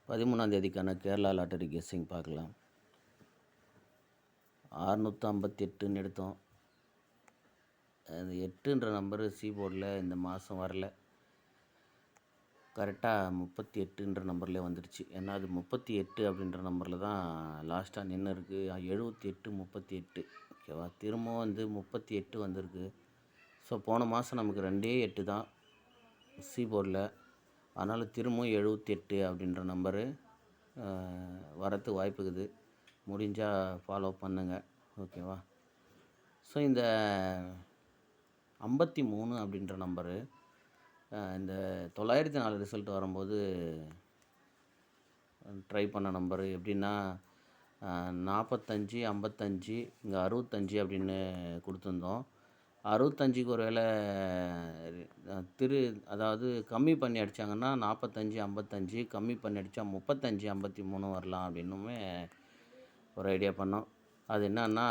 13ஆம் தேதிக்கான Kerala lottery guessing பார்க்கலாம். 658ன்னு எடுத்தோம். அந்த 8ன்ற நம்பரு போர்டில் இந்த மாதம் வரல. கரெக்டாக 38ன்ற நம்பர்லேயே வந்துடுச்சு. ஏன்னா அது 38 அப்படின்ற நம்பரில் தான் லாஸ்ட்டாக நின்று இருக்குது. 78 38 ஓகேவா. திரும்பவும் வந்து 38 வந்திருக்கு. ஸோ போன மாதம் நமக்கு 2 தான் போர்டில். அதனால் திரும்பவும் 78 அப்படின்ற நம்பரு வரத்துக்கு வாய்ப்பு இருக்குது. முடிஞ்சால் ஃபாலோ பண்ணுங்கள், ஓகேவா. ஸோ இந்த 53 அப்படின்ற நம்பரு இந்த 904 ரிசல்ட் வரும்போது ட்ரை பண்ண நம்பரு எப்படின்னா 45 55 இங்கே 65 அப்படின்னு கொடுத்துருந்தோம். 65க்கு ஒரு வேளை அதாவது கம்மி பண்ணி அடித்தாங்கன்னா 45 55, கம்மி பண்ணி அடித்தா 35 53 வரலாம் அப்படின்னுமே ஒரு ஐடியா பண்ணோம். அது என்னன்னா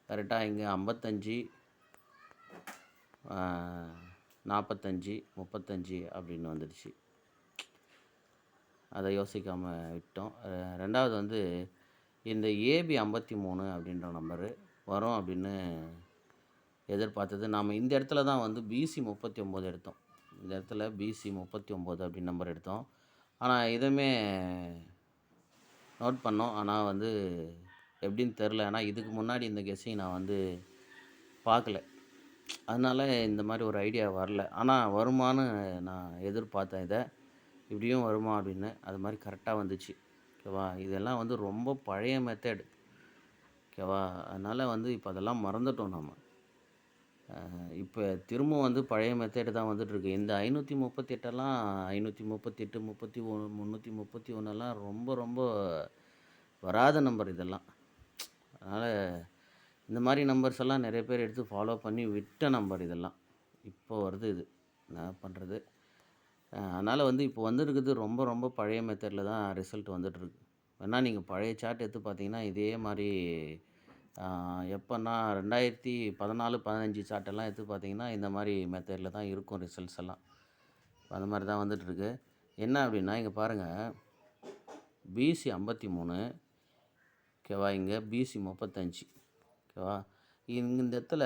கரெக்டாக இங்கே 55 45 35 அப்படின்னு வந்துடுச்சு. அதை யோசிக்காமல் விட்டோம். ரெண்டாவது வந்து இந்த ஏபி 53 அப்படின்ற நம்பரு வரும் அப்படின்னு எதிர்பார்த்தது. நாம் இந்த இடத்துல தான் வந்து பிசி 39 எடுத்தோம். இந்த இடத்துல பிசி 39 அப்படின்னு நம்பர் எடுத்தோம். ஆனால் இதுவுமே நோட் பண்ணோம். ஆனால் வந்து எப்படின்னு தெரில. ஆனால் இதுக்கு முன்னாடி இந்த கெஸ்ஸிங் நான் வந்து பார்க்கல. அதனால் இந்த மாதிரி ஒரு ஐடியா வரல. ஆனால் வருமானு நான் எதிர்பார்த்தேன். இதை இப்படியும் வருமா அப்படின்னு. அது மாதிரி கரெக்டாக வந்துச்சு, ஓகேவா. இதெல்லாம் வந்து ரொம்ப பழைய மெத்தட், ஓகேவா. அதனால் வந்து இப்போ அதெல்லாம் மறந்துட்டோம் நம்ம. இப்போ திரும்பவும் வந்து பழைய மெத்தேடு தான் வந்துட்டுருக்கு. இந்த 538 538 31 331 ரொம்ப ரொம்ப வராத நம்பர் இதெல்லாம். அதனால் இந்த மாதிரி நம்பர்ஸ் எல்லாம் நிறைய பேர் எடுத்து ஃபாலோ பண்ணி விட்ட நம்பர் இதெல்லாம். இப்போ வருது இது, என்ன பண்ணுறது. அதனால் வந்து இப்போ வந்துருக்குது ரொம்ப ரொம்ப பழைய மெத்தடில் தான் ரிசல்ட் வந்துட்டுருக்கு. வேணால் நீங்கள் பழைய சார்ட் எடுத்து பார்த்தீங்கன்னா இதே மாதிரி எப்போன்னா 2014 15 சார்ட்டெல்லாம் எடுத்து பார்த்தீங்கன்னா இந்த மாதிரி மெத்தடில் தான் இருக்கும் ரிசல்ட்ஸ் எல்லாம். அந்த மாதிரி தான் வந்துட்டுருக்கு. என்ன அப்படின்னா இங்கே பாருங்கள், பிசி 53, ஓகேவா. இங்கே பிசி 35, ஓகேவா. இந்த இடத்துல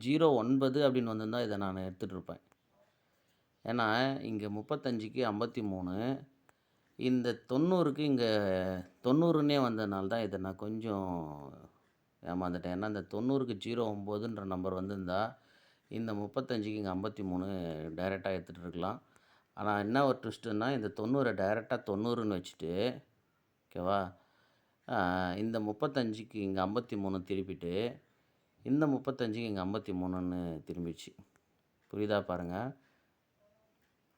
09 அப்படின்னு வந்திருந்தால் இதை நான் எடுத்துகிட்டு இருப்பேன். ஏன்னா இங்கே 35க்கு 53, இந்த 90க்கு இங்கே 90ன்னே வந்ததுனால தான் இதை நான் கொஞ்சம் ஏமாந்துட்டேன். ஏன்னா இந்த 90க்கு 09ன்ற நம்பர் வந்திருந்தா இந்த 35க்கு இங்கே 53 டைரெக்டாக எடுத்துகிட்டு இருக்கலாம். ஆனால் என்ன ஒரு ட்விஸ்ட்டுன்னா இந்த 90 டைரெக்டாக 90ன்னு வச்சுட்டு, ஓகேவா, இந்த 35க்கு இங்கே 53 திருப்பிட்டு இந்த 35க்கு இங்கே 53ன்னு திரும்பிடுச்சு. புரியுதா பாருங்கள்.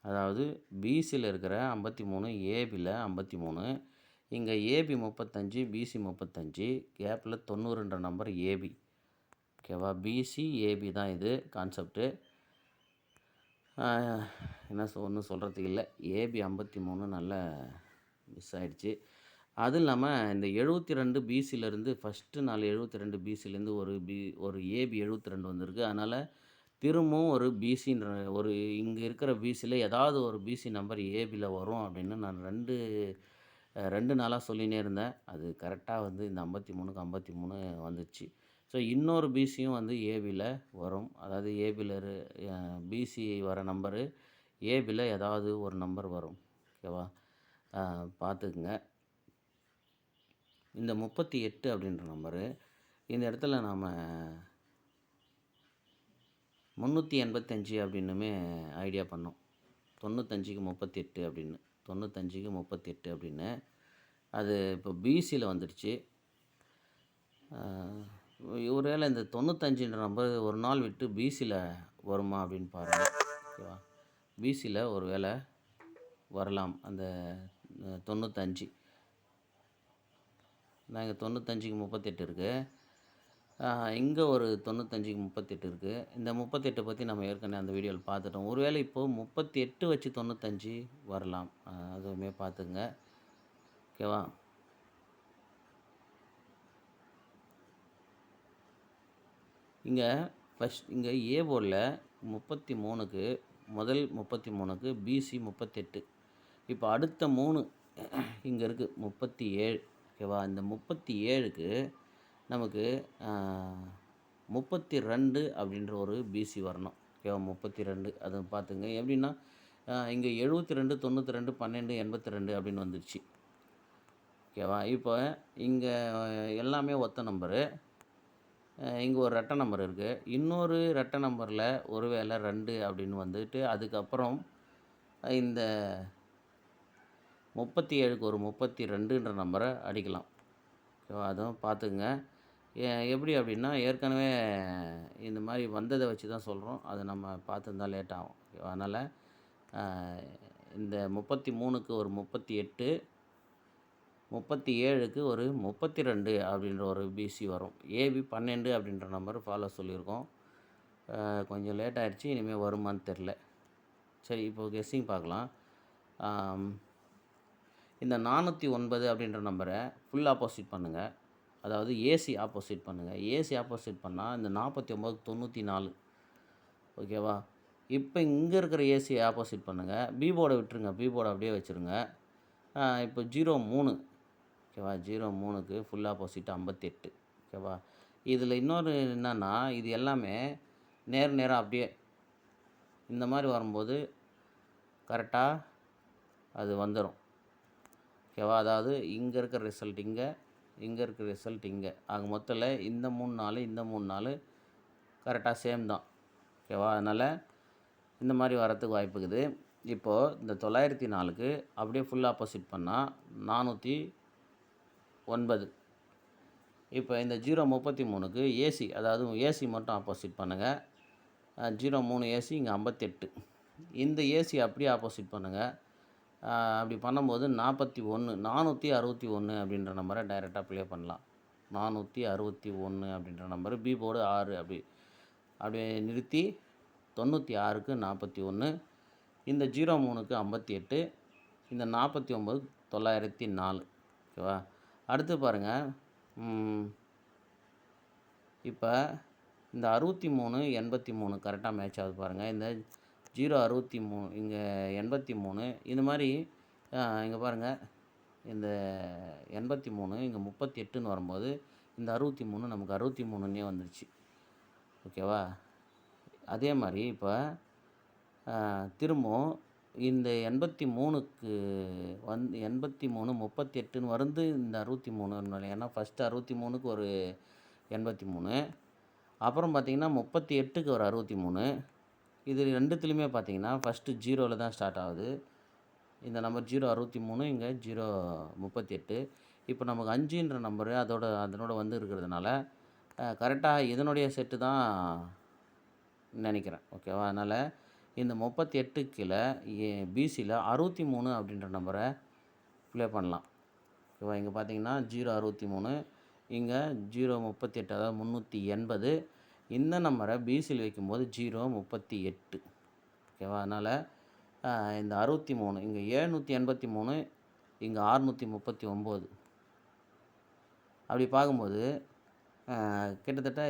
அதாவது பிசியில் இருக்கிற 53, ஏபியில் 53, இங்கே ஏபி 35, பிசி 35, கேப்பில் 90ன்ற நம்பர் ஏபி, ஓகேவா. பிசி ஏபி தான் இது கான்செப்ட்டு. ஒன்றும் சொல்கிறதுக்கு இல்லை. ஏபி 53 நல்லா மிஸ் ஆகிடுச்சு. அதுவும் இல்லாமல் இந்த 72 பிசியிலேருந்து ஃபஸ்ட்டு நாள் 72 பிசிலேருந்து ஒரு ஏபி 72 வந்திருக்கு. அதனால் திரும்பவும் ஒரு பிசின்ற இங்கே இருக்கிற பிசியில் ஏதாவது ஒரு பிசி நம்பர் ஏபியில் வரும் அப்படின்னு நான் ரெண்டு நாளாக சொல்லினே இருந்தேன். அது கரெக்டாக வந்து இந்த 53க்கு 53 வந்துடுச்சு. ஸோ இன்னொரு பிசியும் வந்து ஏபியில் வரும். அதாவது ஏபியில் பிசி வர நம்பரு ஏபியில் ஏதாவது ஒரு நம்பர் வரும், ஓகேவா. பார்த்துக்குங்க. இந்த 38 அப்படின்ற நம்பரு இந்த இடத்துல நாம் 385 அப்படின்னுமே ஐடியா பண்ணோம். 95க்கு 38 அப்படின்னு, 95க்கு 38 அப்படின்னு. அது இப்போ பிசியில் வந்துடுச்சு. ஒருவேளை இந்த 95ன்ற நம்பர் ஒரு நாள் விட்டு பிசியில் வருமா அப்படின்னு பாருங்கள், ஓகேவா. பிசியில் ஒரு வேளை வரலாம். அந்த 95 நான் இங்கே 95க்கு 38 இருக்குது. இங்கே ஒரு 95க்கு 38 இருக்குது. இந்த 38 பற்றி நம்ம ஏற்கனவே அந்த வீடியோவில் பார்த்துட்டோம். ஒருவேளை இப்போது 38 வச்சு 95 வரலாம். அதுவுமே பார்த்துங்க, ஓகேவா. இங்கே இங்கே ஏ போர்டில் 33க்கு முதல் 33க்கு பிசி 38, இப்போ அடுத்த 3 இங்கே இருக்குது 37. ஓகேவா? இந்த 37க்கு நமக்கு 32 அப்படின்ற ஒரு பிசி வரணும். ஓகேவா? 32 அதை பார்த்துங்க. எப்படின்னா இங்கே 72, 92, 12, 82 அப்படின்னு வந்துடுச்சு. ஓகேவா? இப்போ இங்கே எல்லாமே ஒத்த நம்பரு. இங்கே ஒரு ரெட்டை நம்பர் இருக்குது. இன்னொரு ரெட்டை நம்பரில் ஒரு வேளை 2 அப்படின்னு வந்துட்டு அதுக்கப்புறம் இந்த 37க்கு ஒரு 32ன்ற நம்பரை அடிக்கலாம். ஓகேவா? அதுவும் பார்த்துக்குங்க. எப்படி அப்படின்னா ஏற்கனவே இந்த மாதிரி வந்ததை வச்சு தான் சொல்கிறோம். அதை நம்ம பார்த்துருந்தா லேட் ஆகும். ஓகேவா? அதனால் இந்த 33க்கு ஒரு 38, 37க்கு ஒரு 32 அப்படின்ற ஒரு பிசி வரும். ஏபி 12 அப்படின்ற நம்பர் ஃபாலோ சொல்லியிருக்கோம். கொஞ்சம் லேட் ஆகிடுச்சு. இனிமேல் வருமானு தெரில. சரி, இப்போ கெஸ்ஸிங் பார்க்கலாம். இந்த 409 அப்படின்ற நம்பரை ஃபுல் ஆப்போசிட் பண்ணுங்கள். அதாவது ஏசி ஆப்போசிட் பண்ணுங்கள். ஏசி ஆப்போசிட் பண்ணால் இந்த 49 94. ஓகேவா? இப்போ இங்கே இருக்கிற ஏசி ஆப்போசிட் பண்ணுங்கள். பி போர்டை விட்டுருங்க. பி போர்டை அப்படியே வச்சுருங்க. இப்போ 03. ஓகேவா? 03க்கு ஃபுல் ஆப்போசிட் 58. ஓகேவா? இதில் இன்னொரு என்னென்னா இது எல்லாமே நேராக அப்படியே இந்த மாதிரி வரும்போது கரெக்டாக அது வந்துடும். ஓகேவா? அதாவது இங்கே இருக்கிற ரிசல்ட் இங்கே இருக்கிற ரிசல்ட் இங்கே. ஆக மொத்தத்தில் இந்த 3 நாள் இந்த 3 நாள் கரெக்டாக சேம் தான். ஓகேவா? அதனால் இந்த மாதிரி வரத்துக்கு வாய்ப்பு இருக்குது. இப்போது இந்த 904க்கு அப்படியே ஃபுல் ஆப்போசிட் பண்ணால் 409. இப்போ இந்த 033க்கு ஏசி, அதாவது ஏசி மட்டும் ஆப்போசிட் பண்ணுங்கள். 03 ஏசி இங்கே 58. இந்த ஏசி அப்படியே ஆப்போசிட் பண்ணுங்கள். அப்படி பண்ணும்போது 41 461 அப்படின்ற நம்பரை டைரெக்டாக ப்ளே பண்ணலாம். 461 அப்படின்ற நம்பரு பி போர்டு 6 அப்படியே நிறுத்தி 96க்கு 41, இந்த 03க்கு 58, இந்த 49 904. ஓகேவா? அடுத்து பாருங்கள். இப்போ இந்த 63 83 கரெக்டாக மேட்ச் ஆகுது பாருங்கள். இந்த 063 இங்கே 83 இந்த மாதிரி இங்கே பாருங்கள். இந்த 83 இங்கே 38ன்னு வரும்போது இந்த 63 நமக்கு 63ன்னே வந்துடுச்சு. ஓகேவா? அதே மாதிரி இப்போ திரும்பவும் இந்த 83க்கு 83 38ன்னு வந்து இந்த 63. ஏன்னா ஃபஸ்ட்டு 63க்கு ஒரு 83, அப்புறம் பார்த்திங்கன்னா 38க்கு ஒரு 63. இது ரெண்டுத்துலேயுமே பார்த்திங்கன்னா ஃபஸ்ட்டு 0ல் தான் ஸ்டார்ட் ஆகுது. இந்த நம்பர் 063, இங்கே 038. இப்போ நமக்கு 5ன்ற நம்பரு அதனோட வந்து இருக்கிறதுனால கரெக்டாக இதனுடைய செட்டு தான் நினைக்கிறேன். ஓகேவா? அதனால் இந்த 38 கீழே பிசியில் 63 அப்படின்ற நம்பரை ப்ளே பண்ணலாம். ஓகேவா? இங்கே பார்த்தீங்கன்னா 063, இங்கே 038, அதாவது 380. இந்த நம்பரை பிசியில் வைக்கும்போது 038. ஓகேவா? அதனால் இந்த 63 இங்கே 783, இங்கே 639. அப்படி பார்க்கும்போது கிட்டத்தட்ட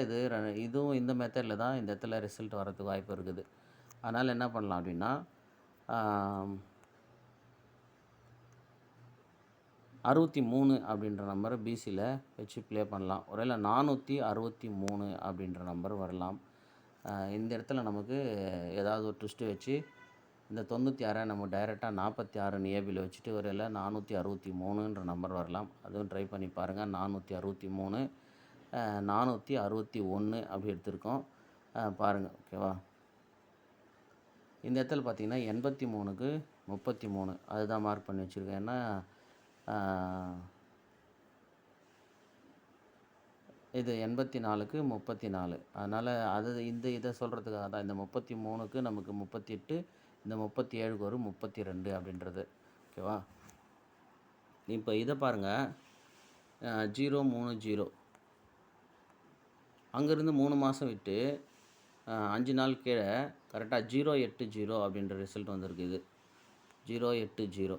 இதுவும் இந்த மெத்தடில் தான் இந்த இடத்துல ரிசல்ட் வரதுக்கு வாய்ப்பு இருக்குது. அதனால் என்ன பண்ணலாம் அப்படின்னா 63 அப்படின்ற நம்பரை பிசியில் வச்சு ப்ளே பண்ணலாம். ஒருவேளை 463 அப்படின்ற நம்பர் வரலாம். இந்த இடத்துல நமக்கு ஏதாவது ஒரு ட்விஸ்ட்டு வச்சு இந்த 96 நம்ம டைரெக்டாக 46 ஏபியில் வச்சுட்டு ஒருவேளை 463ன்ற நம்பர் வரலாம். அதுவும் ட்ரை பண்ணி பாருங்கள். 463, 461 அப்படி எடுத்திருக்கோம். பாருங்கள். ஓகேவா? இந்த இடத்துல பார்த்திங்கன்னா 83க்கு 33 அதுதான் மார்க் பண்ணி வச்சுருக்கேன். ஏன்னா இது 84க்கு 34. அதனால் இதை சொல்கிறதுக்காக தான் இந்த 33க்கு நமக்கு 38, இந்த 37க்கு ஒரு 32 அப்படின்றது. ஓகேவா? இப்போ இதை பாருங்கள். 030 அங்கேருந்து 3 மாதம் விட்டு 5 நாள் கீழே கரெக்டாக 080 அப்படின்ற ரிசல்ட் வந்திருக்கு. இது 080.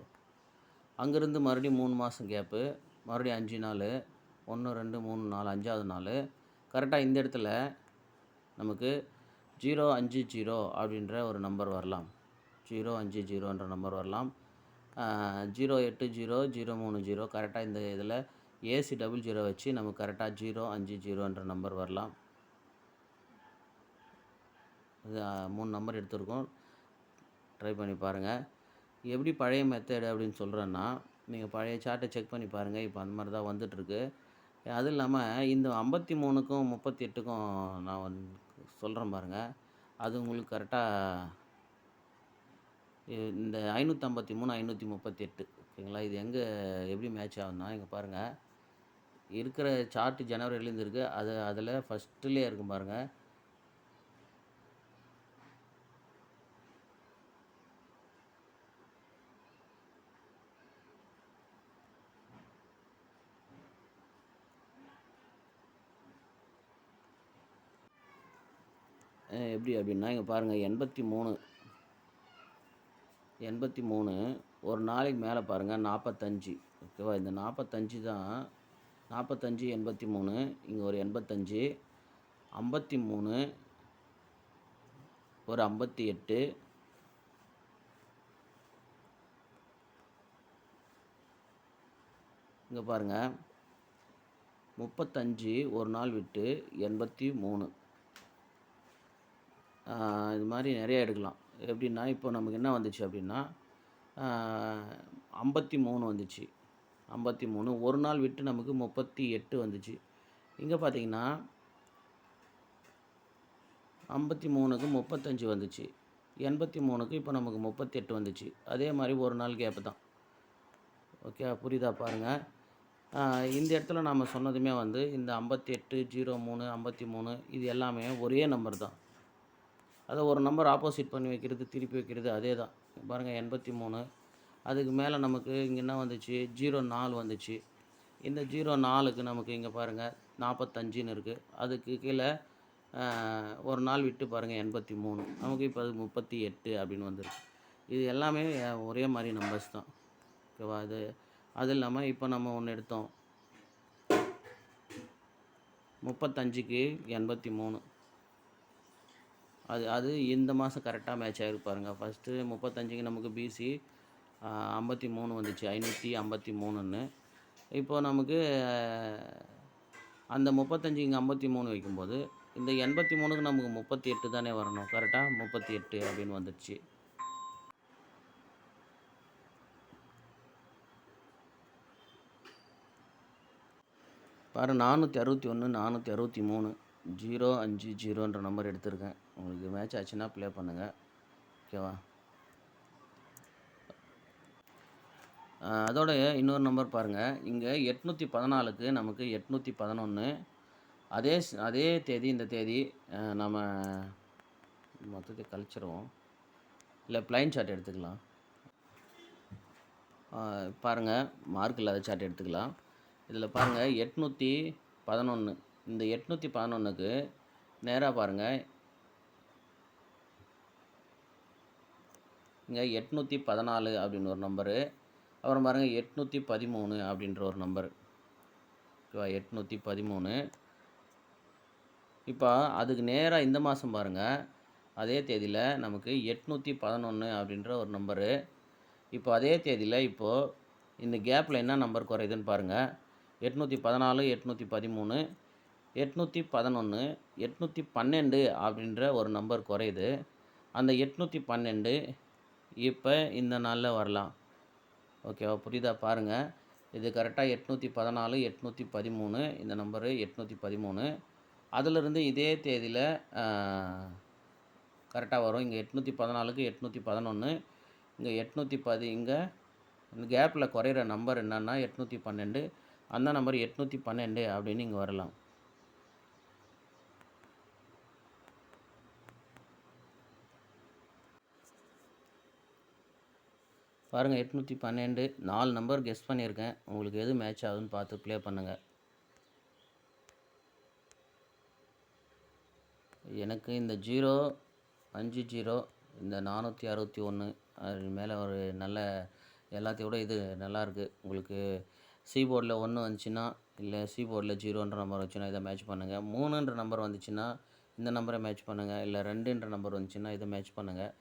அங்கேருந்து மறுபடியும் 3 மாதம் கேப்பு, மறுபடியும் 5 நாள், 1 2 3 4 5வது நாள் கரெக்டாக இந்த இடத்துல நமக்கு 050 அப்படின்ற ஒரு நம்பர் வரலாம். 050ன்ற நம்பர் வரலாம். 080030 கரெக்டாக இந்த இதில் ஏசி 00 வச்சு நமக்கு கரெக்டாக 050ன்ற நம்பர் வரலாம். இது 3 நம்பர் எடுத்திருக்கோம். ட்ரை பண்ணி பாருங்கள். எப்படி பழைய மெத்தேடு அப்படின்னு சொல்கிறேன்னா, நீங்கள் பழைய சார்ட்டை செக் பண்ணி பாருங்கள். இப்போ அந்த மாதிரி தான் வந்துட்டுருக்கு. அதுவும் இல்லாமல் இந்த 53க்கும் 38க்கும் நான் சொல்கிறேன் பாருங்கள். அது உங்களுக்கு கரெக்டாக இந்த 553, 538 ஓகேங்களா? இது எப்படி மேட்ச் ஆகுதுன்னா, இங்கே பாருங்கள். இருக்கிற சார்ட்டு ஜனவரிலேருந்து இருக்குது. அதில் ஃபஸ்ட்டுலேயே இருக்கும் பாருங்கள். எப்படி அப்படின்னா, இங்கே பாருங்கள் 83 ஒரு நாளைக்கு மேலே பாருங்கள் 45 ஓகேவா? இந்த 45 தான் 45, 83 இங்கே ஒரு 85, 53 ஒரு 58 இங்கே பாருங்கள் 35 ஒரு நாள் விட்டு 83 இது மாதிரி நிறையா எடுக்கலாம். எப்படின்னா இப்போ நமக்கு என்ன வந்துச்சு அப்படின்னா 53 வந்துச்சு. 53 ஒரு நாள் விட்டு நமக்கு 38 வந்துச்சு. இங்கே பார்த்தீங்கன்னா 53க்கு 35 வந்துச்சு. 83க்கு இப்போ நமக்கு 38 வந்துச்சு. அதே மாதிரி ஒரு நாள் கேப்பு தான். ஓகே, புரியுதா பாருங்கள். இந்த இடத்துல நாம் சொன்னதுமே இந்த 58, 03, 53 இது எல்லாமே ஒரே நம்பர் தான். அதை ஒரு நம்பர் ஆப்போசிட் பண்ணி வைக்கிறது, திருப்பி வைக்கிறது அதே தான். பாருங்கள் 83 அதுக்கு மேலே நமக்கு இங்கே என்ன வந்துச்சு 04 வந்துச்சு. இந்த 04க்கு நமக்கு இங்கே பாருங்கள் 45ன்னு இருக்குது. அதுக்கு கீழே ஒரு நாள் விட்டு பாருங்கள் 83 நமக்கு இப்போ அது 38 அப்படின்னு வந்துருக்கு. இது எல்லாமே ஒரே மாதிரி நம்பர்ஸ் தான். ஓகேவா? அது இல்லாமல் இப்போ நம்ம ஒன்று எடுத்தோம் 35க்கு 83 அது இந்த மாதம் கரெக்டாக மேட்ச் ஆகிருக்கு பாருங்கள். ஃபஸ்ட்டு 35க்கு நமக்கு பிசி 53 வந்துச்சு 553ன்னு. இப்போ நமக்கு அந்த 35 இங்கே 53 வைக்கும்போது இந்த 83க்கு நமக்கு 38 தானே வரணும். கரெக்டாக 38 அப்படின்னு வந்துடுச்சு. பாரு 461, 463, 050ன்ற நம்பர் எடுத்திருக்கேன். உங்களுக்கு மேட்ச் ஆச்சுன்னா ப்ளே பண்ணுங்கள். ஓகேவா? அதோட இன்னொரு நம்பர் பாருங்கள். இங்கே 814க்கு நமக்கு 811 அதே தேதி இந்த தேதி நம்ம மொத்தத்தை கழிச்சிருவோம். இல்லை ப்ளைன் சார்ட் எடுத்துக்கலாம். பாருங்கள் மார்க் இல்லாத சார்ட் எடுத்துக்கலாம். இதில் பாருங்கள் 811 இந்த 811க்கு நேராக பாருங்கள் இங்கே 814 அப்படின்னு ஒரு நம்பரு, அப்புறம் பாருங்கள் 813 அப்படின்ற ஒரு நம்பர். ஓகேவா? 813. இப்போ அதுக்கு நேராக இந்த மாதம் பாருங்கள் அதே தேதியில் நமக்கு 811 அப்படின்ற ஒரு நம்பரு. இப்போ அதே தேதியில் இப்போது இந்த கேப்பில் என்ன நம்பர் குறையுதுன்னு பாருங்கள். 814, 813, 811, 812 அப்படின்ற ஒரு நம்பர் குறையுது. அந்த 812 இப்போ இந்த நாளில் வரலாம். ஓகேவா? புரியுதா பாருங்கள். இது கரெக்டாக 814, 813 இந்த நம்பரு 813. அதிலிருந்து இதே தேதியில் கரெக்டாக வரும். இங்கே 814க்கு 811, இங்கே 810. இங்கே இந்த கேப்பில் குறையிற நம்பர் என்னன்னா 812. அந்த நம்பர் 812 அப்படின்னு இங்கே வரலாம். பாருங்கள் 812 4 நம்பர் கெஸ் பண்ணியிருக்கேன். உங்களுக்கு எது மேட்ச் ஆகுதுன்னு பார்த்து ப்ளே பண்ணுங்கள். எனக்கு இந்த 050 இந்த 461 அது மேலே ஒரு நல்ல எல்லாத்தையோட இது நல்லாயிருக்கு. உங்களுக்கு சி போர்டில் 1 வந்துச்சுன்னா, இல்லை சி போர்டில் 0ன்ற நம்பர் வந்துச்சுன்னா இதை மேட்ச் பண்ணுங்கள். 3ன்ற நம்பர் வந்துச்சுன்னா இந்த நம்பரை மேட்ச் பண்ணுங்கள். இல்லை 2ன்ற நம்பர் வந்துச்சுன்னா இதை மேட்ச் பண்ணுங்கள்.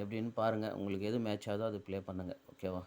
எப்படின்னு பாருங்கள். உங்களுக்கு எது மேட்ச் ஆகுதோ அது ப்ளே பண்ணுங்கள். ஓகேவா?